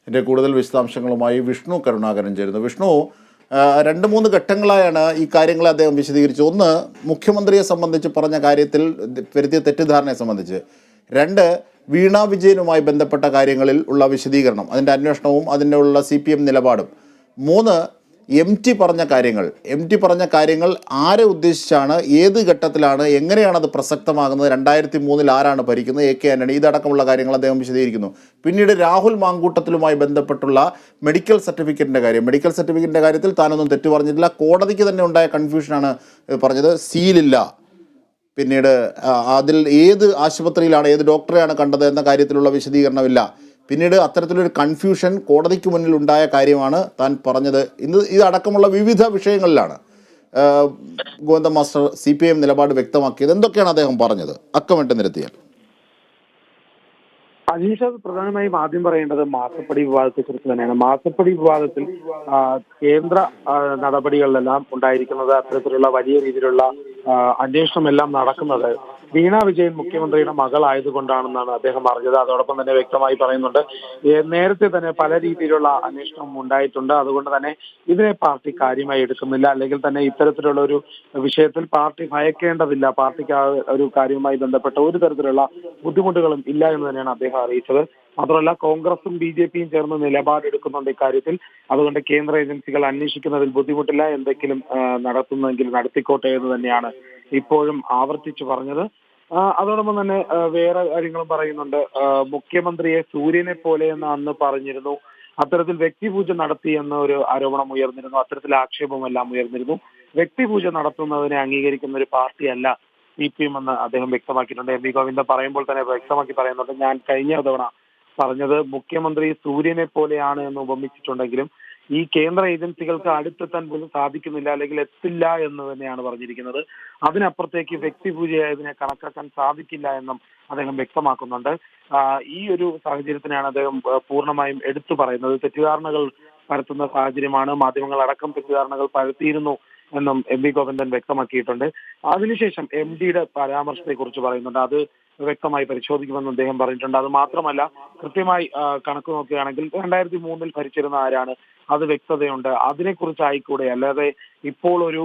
ഇതിൻ്റെ കൂടുതൽ വിശദാംശങ്ങളുമായി വിഷ്ണു കരുണാകരൻ ചേരുന്നു. വിഷ്ണു, രണ്ട് മൂന്ന് ഘട്ടങ്ങളായാണ് ഈ കാര്യങ്ങളെ അദ്ദേഹം വിശദീകരിച്ചത്. ഒന്ന്, മുഖ്യമന്ത്രിയെ സംബന്ധിച്ച് പറഞ്ഞ കാര്യത്തിൽ വരുത്തിയ തെറ്റിദ്ധാരണയെ സംബന്ധിച്ച്. രണ്ട്, വീണ വിജയനുമായി ബന്ധപ്പെട്ട കാര്യങ്ങളിൽ ഉള്ള വിശദീകരണം, അതിൻ്റെ അന്വേഷണവും അതിൻ്റെ ഉള്ള CPM നിലപാടും. മൂന്ന്, എം ടി പറഞ്ഞ കാര്യങ്ങൾ ആരെ ഉദ്ദേശിച്ചാണ്, ഏത് ഘട്ടത്തിലാണ്, എങ്ങനെയാണ് അത് പ്രസക്തമാകുന്നത്, 2003 ആരാണ് ഭരിക്കുന്നത്, AK ആന്റണി, ഇതടക്കമുള്ള കാര്യങ്ങൾ അദ്ദേഹം വിശദീകരിക്കുന്നു. പിന്നീട് രാഹുൽ മാങ്കൂട്ടത്തിലുമായി ബന്ധപ്പെട്ടുള്ള മെഡിക്കൽ സർട്ടിഫിക്കറ്റിൻ്റെ കാര്യത്തിൽ താനൊന്നും തെറ്റു പറഞ്ഞിട്ടില്ല, കോടതിക്ക് തന്നെ ഉണ്ടായ കൺഫ്യൂഷനാണ് പറഞ്ഞത്, സീലില്ല. പിന്നീട് അതിൽ ഏത് ആശുപത്രിയിലാണ്, ഏത് ഡോക്ടറെയാണ് കണ്ടത് എന്ന കാര്യത്തിലുള്ള വിശദീകരണമില്ല. പിന്നീട് അത്തരത്തിലൊരു കൺഫ്യൂഷൻ കോടതിക്ക് മുന്നിൽ ഉണ്ടായ കാര്യമാണ് താൻ പറഞ്ഞത്. ഇതടക്കമുള്ള വിവിധ വിഷയങ്ങളിലാണ് ഗോവിന്ദ മാസ്റ്റർ CPM നിലപാട് വ്യക്തമാക്കിയത്. എന്തൊക്കെയാണ് അദ്ദേഹം പറഞ്ഞത്? അക്കമിട്ട് നിരത്തിയാൽ. അനീഷ്, പ്രധാനമായും ആദ്യം പറയേണ്ടത് മാസപ്പടി വിവാദത്തെ കുറിച്ച് തന്നെയാണ്. മാസപ്പടി വിവാദത്തിൽ കേന്ദ്ര നടപടികളിലെല്ലാം ഉണ്ടായിരിക്കുന്നത്, അത്തരത്തിലുള്ള വലിയ രീതിയിലുള്ള അന്വേഷണമെല്ലാം നടക്കുന്നത് വീണ വിജയൻ മുഖ്യമന്ത്രിയുടെ മകളായതുകൊണ്ടാണെന്നാണ് അദ്ദേഹം പറഞ്ഞത്. അതോടൊപ്പം തന്നെ വ്യക്തമായി പറയുന്നുണ്ട്, നേരത്തെ തന്നെ പല രീതിയിലുള്ള അന്വേഷണം ഉണ്ടായിട്ടുണ്ട്, അതുകൊണ്ട് തന്നെ ഇതിനെ പാർട്ടി കാര്യമായി എടുക്കുന്നില്ല, അല്ലെങ്കിൽ തന്നെ ഇത്തരത്തിലുള്ള ഒരു വിഷയത്തിൽ പാർട്ടി ഭയക്കേണ്ടതില്ല, പാർട്ടിക്ക് ആ ഒരു കാര്യവുമായി ബന്ധപ്പെട്ട ഒരു തരത്തിലുള്ള ബുദ്ധിമുട്ടുകളും ഇല്ല എന്ന് തന്നെയാണ് അദ്ദേഹം അറിയിച്ചത്. മാത്രമല്ല, കോൺഗ്രസും BJPയും ചേർന്ന് നിലപാടെടുക്കുന്നുണ്ട് ഇക്കാര്യത്തിൽ, അതുകൊണ്ട് കേന്ദ്ര ഏജൻസികൾ അന്വേഷിക്കുന്നതിൽ ബുദ്ധിമുട്ടില്ല, എന്തെങ്കിലും നടത്തുന്നെങ്കിൽ നടത്തിക്കോട്ടെ എന്ന് തന്നെയാണ് ഇപ്പോഴും ആവർത്തിച്ചു പറഞ്ഞത്. അതോടൊപ്പം തന്നെ വേറെ കാര്യങ്ങളും പറയുന്നുണ്ട്. മുഖ്യമന്ത്രിയെ സൂര്യനെ പോലെ എന്ന് അന്ന് പറഞ്ഞിരുന്നു, അത്തരത്തിൽ വ്യക്തിപൂജ നടത്തി എന്ന ഒരു ആരോപണം ഉയർന്നിരുന്നു, അത്തരത്തിൽ ആക്ഷേപമെല്ലാം ഉയർന്നിരുന്നു. വ്യക്തിപൂജ നടത്തുന്നതിനെ അംഗീകരിക്കുന്ന ഒരു പാർട്ടിയല്ല CPM എന്ന് അദ്ദേഹം വ്യക്തമാക്കിയിട്ടുണ്ട്. MV ഗോവിന്ദൻ പറയുമ്പോൾ തന്നെ വ്യക്തമാക്കി പറയുന്നുണ്ട്, ഞാൻ കഴിഞ്ഞ തവണ പറഞ്ഞത് മുഖ്യമന്ത്രി സൂര്യനെ പോലെയാണ് എന്ന് ഉപമിച്ചിട്ടുണ്ടെങ്കിലും ഈ കേന്ദ്ര ഏജൻസികൾക്ക് അടുത്തെത്താൻ പോലും സാധിക്കുന്നില്ല, അല്ലെങ്കിൽ എത്തില്ല എന്ന് തന്നെയാണ് പറഞ്ഞിരിക്കുന്നത്. അതിനപ്പുറത്തേക്ക് വ്യക്തിപൂജയായതിനെ കണക്കാക്കാൻ സാധിക്കില്ല എന്നും അദ്ദേഹം വ്യക്തമാക്കുന്നുണ്ട്. ഈ ഒരു സാഹചര്യത്തിനാണ് അദ്ദേഹം പൂർണ്ണമായും എടുത്തു പറയുന്നത്. തെറ്റിദ്ധാരണകൾ പരത്തുന്ന സാഹചര്യമാണ്, മാധ്യമങ്ങൾ അടക്കം തെറ്റിദ്ധാരണകൾ പരത്തിയിരുന്നു എന്നും MV ഗോവിന്ദൻ വ്യക്തമാക്കിയിട്ടുണ്ട്. അതിനുശേഷം MDയുടെ പരാമർശത്തെ കുറിച്ച് പറയുന്നുണ്ട്, അത് വ്യക്തമായി പരിശോധിക്കുമെന്ന് അദ്ദേഹം പറഞ്ഞിട്ടുണ്ട്. അത് മാത്രമല്ല, കൃത്യമായി കണക്ക് നോക്കുകയാണെങ്കിൽ 2003 ഭരിച്ചിരുന്ന ആരാണ്, അത് വ്യക്തതയുണ്ട്, അതിനെക്കുറിച്ച് ആയിക്കൂടെ, അല്ലാതെ ഇപ്പോൾ ഒരു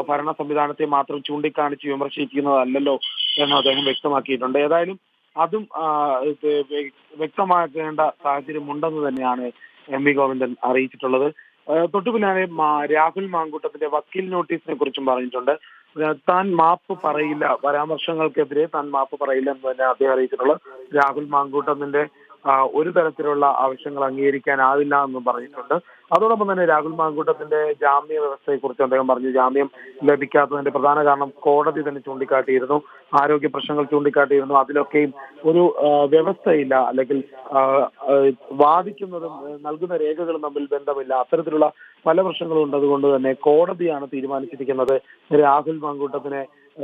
ഭരണ സംവിധാനത്തെ മാത്രം ചൂണ്ടിക്കാണിച്ച് വിമർശിക്കുന്നതല്ലല്ലോ എന്ന് അദ്ദേഹം വ്യക്തമാക്കിയിട്ടുണ്ട്. ഏതായാലും അതും വ്യക്തമാക്കേണ്ട സാഹചര്യം ഉണ്ടെന്ന് തന്നെയാണ് MV ഗോവിന്ദൻ അറിയിച്ചിട്ടുള്ളത്. തൊട്ടു പിന്നാലെ രാഹുൽ മാങ്കൂട്ടത്തിന്റെ വക്കീൽ നോട്ടീസിനെ കുറിച്ചും പറഞ്ഞിട്ടുണ്ട്. താൻ മാപ്പ് പറയില്ല, പരാമർശങ്ങൾക്കെതിരെ താൻ മാപ്പ് പറയില്ല എന്ന് തന്നെ അദ്ദേഹം അറിയിച്ചിട്ടുള്ളത്. രാഹുൽ മാങ്കൂട്ടത്തിന്റെ ഒരു തരത്തിലുള്ള ആവശ്യങ്ങൾ അംഗീകരിക്കാനാവില്ല എന്നും പറഞ്ഞിട്ടുണ്ട്. അതോടൊപ്പം തന്നെ രാഹുൽ മാങ്കൂട്ടത്തിന്റെ ജാമ്യ വ്യവസ്ഥയെ കുറിച്ച് അദ്ദേഹം പറഞ്ഞു, ജാമ്യം ലഭിക്കാത്തതിന്റെ പ്രധാന കാരണം കോടതി തന്നെ ചൂണ്ടിക്കാട്ടിയിരുന്നു, ആരോഗ്യ പ്രശ്നങ്ങൾ ചൂണ്ടിക്കാട്ടിയിരുന്നു, അതിലൊക്കെയും ഒരു വ്യവസ്ഥയില്ല, അല്ലെങ്കിൽ വാദിക്കുന്നതും നൽകുന്ന രേഖകളും തമ്മിൽ ബന്ധമില്ല, അത്തരത്തിലുള്ള പല പ്രശ്നങ്ങളും ഉണ്ട്. അതുകൊണ്ട് തന്നെ കോടതിയാണ് തീരുമാനിച്ചിരിക്കുന്നത് രാഹുൽ മാങ്കൂട്ടത്തിന്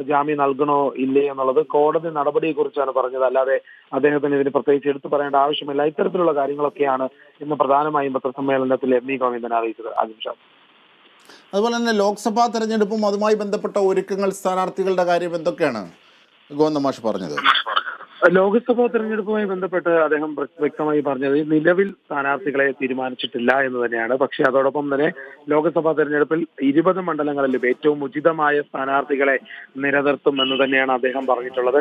ജാമ്യം നൽകണോ ഇല്ലേ എന്നുള്ളത്. കോടതി നടപടിയെ കുറിച്ചാണ് പറഞ്ഞത്, അല്ലാതെ അദ്ദേഹത്തിന് ഇതിന് പ്രത്യേകിച്ച് എടുത്തു പറയേണ്ട ആവശ്യമില്ല. ഇത്തരത്തിലുള്ള കാര്യങ്ങളൊക്കെയാണ് ഇന്ന് പ്രധാനമായും പത്രസമ്മേളനത്തിൽ MV ഗോവിന്ദൻ അറിയിച്ചത്. അതുപോലെ തന്നെ ലോക്സഭാ തെരഞ്ഞെടുപ്പും അതുമായി ബന്ധപ്പെട്ട ഒരുക്കങ്ങൾ, സ്ഥാനാർത്ഥികളുടെ കാര്യം എന്തൊക്കെയാണ് ഗോവിന്ദ മാഷ് പറഞ്ഞത്? ലോക്സഭാ തെരഞ്ഞെടുപ്പുമായി ബന്ധപ്പെട്ട് അദ്ദേഹം വ്യക്തമായി പറഞ്ഞത്, നിലവിൽ സ്ഥാനാർത്ഥികളെ തീരുമാനിച്ചിട്ടില്ല എന്ന് തന്നെയാണ്. പക്ഷെ അതോടൊപ്പം തന്നെ ലോക്സഭാ തെരഞ്ഞെടുപ്പിൽ 20 മണ്ഡലങ്ങളിലും ഏറ്റവും ഉചിതമായ സ്ഥാനാർത്ഥികളെ നിലനിർത്തും എന്ന് തന്നെയാണ് അദ്ദേഹം പറഞ്ഞിട്ടുള്ളത്.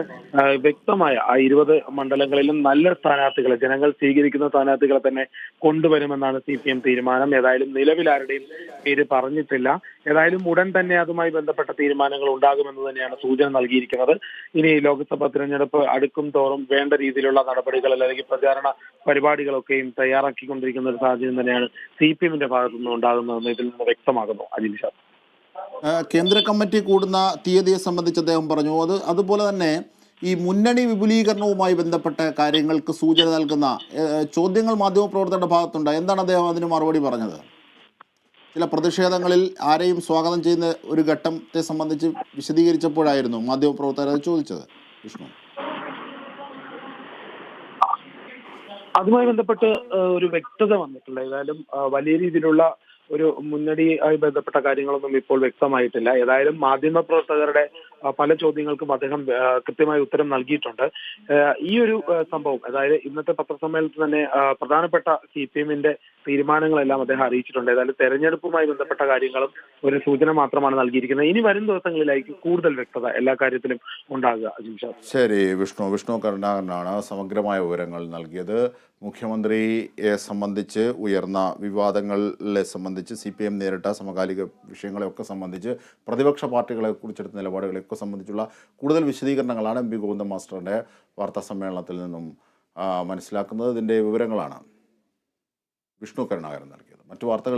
വ്യക്തമായ ആ 20 മണ്ഡലങ്ങളിലും നല്ല സ്ഥാനാർത്ഥികളെ, ജനങ്ങൾ സ്വീകരിക്കുന്ന സ്ഥാനാർത്ഥികളെ തന്നെ കൊണ്ടുവരുമെന്നാണ് CPM തീരുമാനം. ഏതായാലും നിലവിൽ ആരുടെയും പേര് പറഞ്ഞിട്ടില്ല. ഏതായാലും ഉടൻ തന്നെ അതുമായി ബന്ധപ്പെട്ട തീരുമാനങ്ങൾ ഉണ്ടാകുമെന്ന് തന്നെയാണ് സൂചന നൽകിയിരിക്കുന്നത്. ഇനി ലോക്സഭാ തിരഞ്ഞെടുപ്പ് അടുക്കും തോറും വേണ്ട രീതിയിലുള്ള നടപടികൾ, അല്ലെങ്കിൽ പ്രചാരണ പരിപാടികളൊക്കെയും തയ്യാറാക്കിക്കൊണ്ടിരിക്കുന്ന ഒരു സാഹചര്യം തന്നെയാണ് CPMന്റെ ഭാഗത്തുനിന്ന് ഉണ്ടാകുന്നതെന്ന് ഇതിൽ നിന്ന് വ്യക്തമാകുന്നു. അജിൻഷാ, കേന്ദ്ര കമ്മിറ്റി കൂടുന്ന തീയതിയെ സംബന്ധിച്ച് അദ്ദേഹം പറഞ്ഞു. അതുപോലെ തന്നെ ഈ മുന്നണി വിപുലീകരണവുമായി ബന്ധപ്പെട്ട കാര്യങ്ങൾക്ക് സൂചന നൽകുന്ന ചോദ്യങ്ങൾ മാധ്യമപ്രവർത്തകരുടെ ഭാഗത്തുണ്ട്. എന്താണ് അദ്ദേഹം അതിന് മറുപടി പറഞ്ഞത്? ചില പ്രതിഷേധങ്ങളിൽ ആരെയും സ്വാഗതം ചെയ്യുന്ന ഒരു ഘട്ടത്തെ സംബന്ധിച്ച് വിശദീകരിച്ചപ്പോഴായിരുന്നു മാധ്യമപ്രവർത്തകർ അത് ചോദിച്ചത്. വിഷ്ണു, അതുമായി ബന്ധപ്പെട്ട് ഒരു വ്യക്തത വന്നിട്ടില്ല. ഏതായാലും വലിയ രീതിയിലുള്ള ഒരു മുന്നണിയുമായി ബന്ധപ്പെട്ട കാര്യങ്ങളൊന്നും ഇപ്പോൾ വ്യക്തമായിട്ടില്ല. ഏതായാലും മാധ്യമപ്രവർത്തകരുടെ പല ചോദ്യങ്ങൾക്കും അദ്ദേഹം കൃത്യമായ ഉത്തരം നൽകിയിട്ടുണ്ട്. ഈ ഒരു സംഭവം, അതായത് ഇന്നത്തെ പത്രസമ്മേളനത്തിൽ തന്നെ പ്രധാനപ്പെട്ട CPM-ന്റെ തീരുമാനങ്ങളെല്ലാം അദ്ദേഹം അറിയിച്ചിട്ടുണ്ട്. ഏതായാലും തെരഞ്ഞെടുപ്പുമായി ബന്ധപ്പെട്ട കാര്യങ്ങളും ഒരു സൂചന മാത്രമാണ് നൽകിയിരിക്കുന്നത്. ഇനി വരും ദിവസങ്ങളിലായിരിക്കും കൂടുതൽ വ്യക്തത എല്ലാ കാര്യത്തിലും ഉണ്ടാകുക. ജിംഷാദ്. ശരി, വിഷ്ണു കരുണാകരനാണ് സമഗ്രമായ വിവരങ്ങൾ നൽകിയത്. മുഖ്യമന്ത്രിയെ സംബന്ധിച്ച് ഉയർന്ന വിവാദങ്ങളെ സംബന്ധിച്ച് CPM നേരിട്ട സമകാലിക വിഷയങ്ങളെയൊക്കെ സംബന്ധിച്ച് പ്രതിപക്ഷ പാർട്ടികളെ കുറിച്ചെടുത്ത നിലപാടുകളെയൊക്കെ സംബന്ധിച്ചുള്ള കൂടുതൽ വിശദീകരണങ്ങളാണ് MP ഗോവിന്ദൻ മാസ്റ്ററുടെ വാർത്താ സമ്മേളനത്തിൽ നിന്നും മനസ്സിലാക്കുന്നത്. ഇതിൻ്റെ വിവരങ്ങളാണ് വിഷ്ണു കരുണാകരൻ നൽകിയത്. മറ്റു വാർത്തകൾ